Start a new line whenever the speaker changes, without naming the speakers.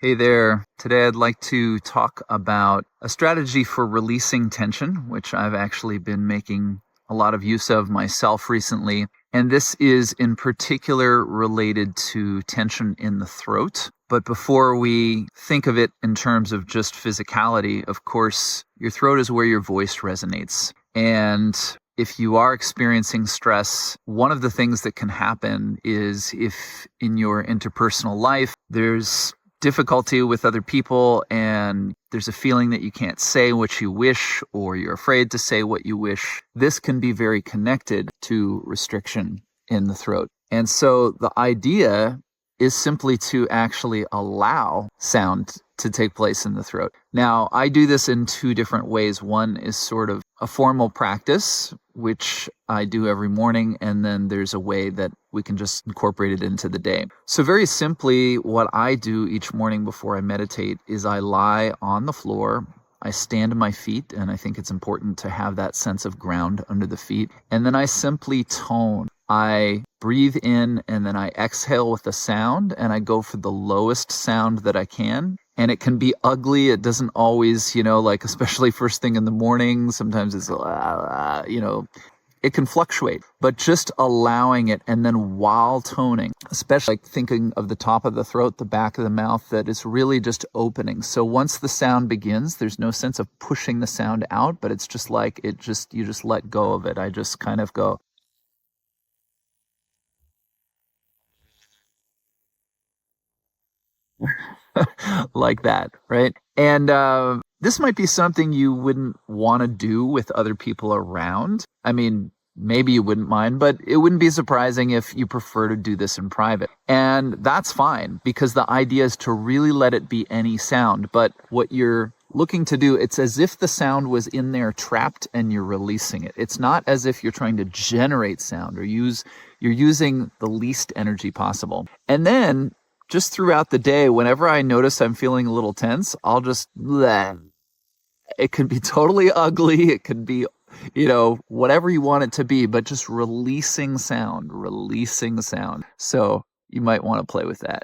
Hey there. Today I'd like to talk about a strategy for releasing tension, which I've actually been making a lot of use of myself recently. And this is in particular related to tension in the throat. But before we think of it in terms of just physicality, of course, your throat is where your voice resonates. And if you are experiencing stress, one of the things that can happen is if in your interpersonal life, there's difficulty with other people and there's a feeling that you can't say what you wish or you're afraid to say what you wish, this can be very connected to restriction in the throat. And so the idea is simply to actually allow sound to take place in the throat. Now, I do this in two different ways. One is sort of a formal practice, which I do every morning, and then there's a way that we can just incorporate it into the day. So very simply, what I do each morning before I meditate is I lie on the floor. I stand on my feet, and I think it's important to have that sense of ground under the feet. And then I simply tone. I breathe in and then I exhale with a sound, and I go for the lowest sound that I can. And it can be ugly. It doesn't always, like especially first thing in the morning, sometimes it's, it can fluctuate, but just allowing it. And then while toning, especially like thinking of the top of the throat, the back of the mouth, that is really just opening. So once the sound begins, there's no sense of pushing the sound out, but it's just like you just let go of it. I just kind of go like that, right? And this might be something you wouldn't want to do with other people around. I mean, maybe you wouldn't mind, but it wouldn't be surprising if you prefer to do this in private. And that's fine, because the idea is to really let it be any sound. But what you're looking to do, it's as if the sound was in there trapped and you're releasing it. It's not as if you're trying to generate sound or you're using the least energy possible. And then just throughout the day, whenever I notice I'm feeling a little tense, I'll just bleh. It can be totally ugly. It can be, whatever you want it to be, but just releasing sound. So you might want to play with that.